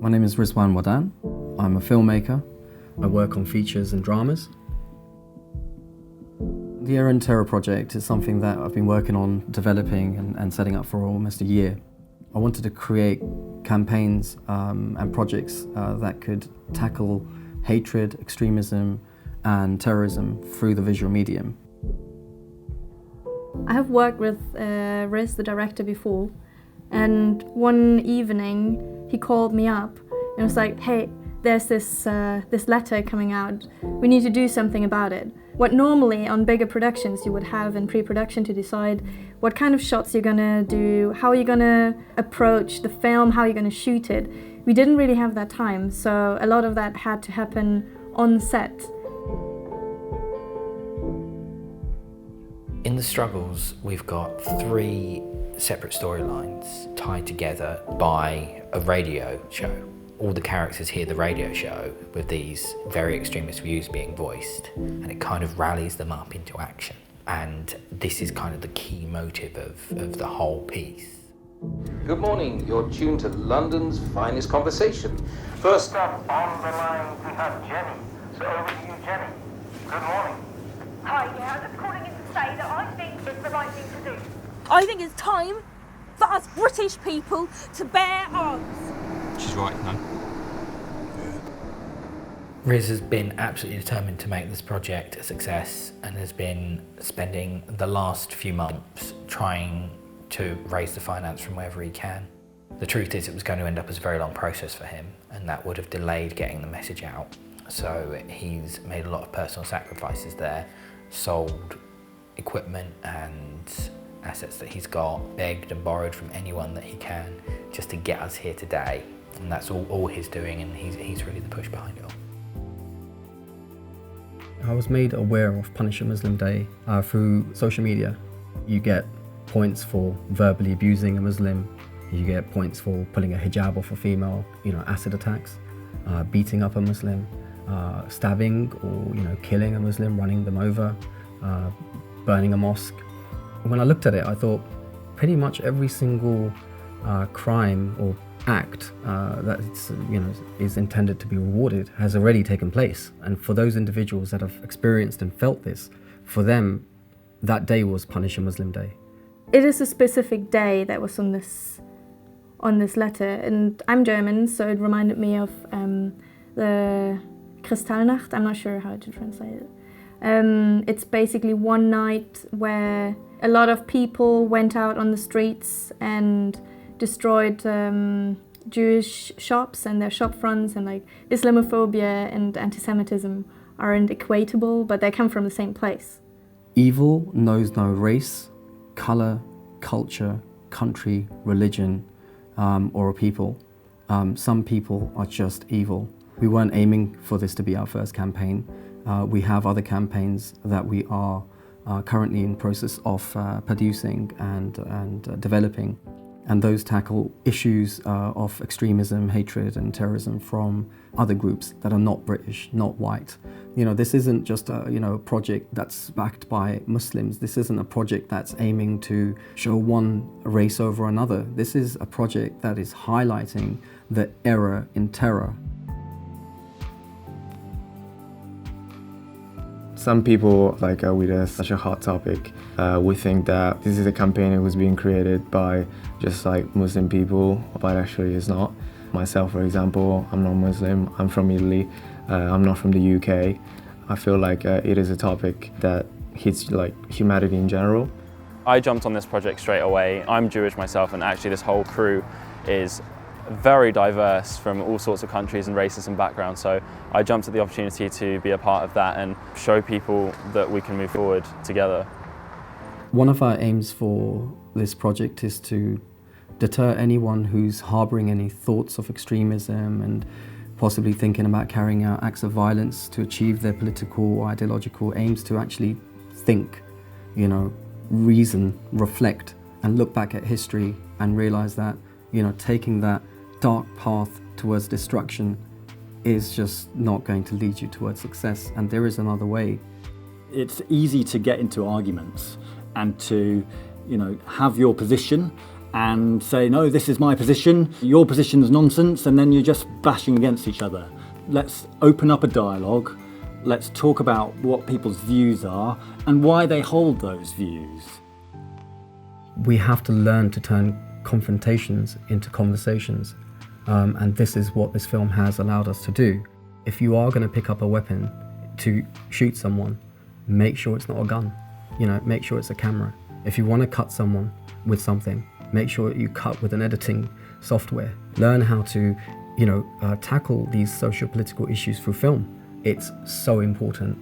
My name is Rizwan Wadan. I'm a filmmaker. I work on features and dramas. The Error and Terror project is something that I've been working on developing and setting up for almost a year. I wanted to create campaigns and projects that could tackle hatred, extremism and terrorism through the visual medium. I have worked with Riz, the director, before, and one evening he called me up and was like, hey, there's this letter coming out, we need to do something about it. What normally on bigger productions you would have in pre-production to decide what kind of shots you're gonna do, how you're gonna approach the film, how you're gonna shoot it. We didn't really have that time, so a lot of that had to happen on set. In The Struggles, we've got 3 separate storylines tied together by a radio show. All the characters hear the radio show with these very extremist views being voiced, and it kind of rallies them up into action. And this is kind of the key motive of the whole piece. Good morning, you're tuned to London's finest conversation. First up on the line, we have Jenny. So over to you, Jenny. Good morning. Hi, yeah, I'm just calling in to say that I think it's the right thing to do. I think it's time for us British people to bear arms. She's right, no? Riz has been absolutely determined to make this project a success and has been spending the last few months trying to raise the finance from wherever he can. The truth is it was going to end up as a very long process for him, and that would have delayed getting the message out. So he's made a lot of personal sacrifices there, sold equipment and assets that he's got, begged and borrowed from anyone that he can just to get us here today. And that's all he's doing, and he's really the push behind it all. I was made aware of Punish a Muslim Day through social media. You get points for verbally abusing a Muslim, you get points for pulling a hijab off a female, acid attacks, beating up a Muslim, stabbing or killing a Muslim, running them over, burning a mosque. When I looked at it, I thought pretty much every single crime or act that is intended to be rewarded has already taken place. And for those individuals that have experienced and felt this, for them, that day was Punish a Muslim Day. It is a specific day that was on this letter, and I'm German, so it reminded me of the Kristallnacht. I'm not sure how to translate it. It's basically one night where a lot of people went out on the streets and destroyed Jewish shops and their shop fronts, and Islamophobia and anti-Semitism aren't equatable, but they come from the same place. Evil knows no race, colour, culture, country, religion, or a people. Some people are just evil. We weren't aiming for this to be our first campaign. We have other campaigns that we are currently in process of producing and developing. And those tackle issues of extremism, hatred and terrorism from other groups that are not British, not white. This isn't just a project that's backed by Muslims. This isn't a project that's aiming to show one race over another. This is a project that is highlighting the error in terror. Some people, with such a hot topic, we think that this is a campaign that was being created by just Muslim people, but actually it's not. Myself, for example, I'm not Muslim, I'm from Italy, I'm not from the UK. I feel like it is a topic that hits humanity in general. I jumped on this project straight away. I'm Jewish myself, and actually this whole crew is very diverse from all sorts of countries and races and backgrounds, so I jumped at the opportunity to be a part of that and show people that we can move forward together. One of our aims for this project is to deter anyone who's harbouring any thoughts of extremism and possibly thinking about carrying out acts of violence to achieve their political or ideological aims, to actually think, reason, reflect and look back at history and realise that taking that dark path towards destruction is just not going to lead you towards success, and there is another way. It's easy to get into arguments and to have your position and say, no, this is my position, your position's nonsense, and then you're just bashing against each other. Let's open up a dialogue. Let's talk about what people's views are and why they hold those views. We have to learn to turn confrontations into conversations, and this is what this film has allowed us to do. If you are going to pick up a weapon to shoot someone, make sure it's not a gun. Make sure it's a camera. If you want to cut someone with something, make sure you cut with an editing software. Learn how to, tackle these socio-political issues through film. It's so important.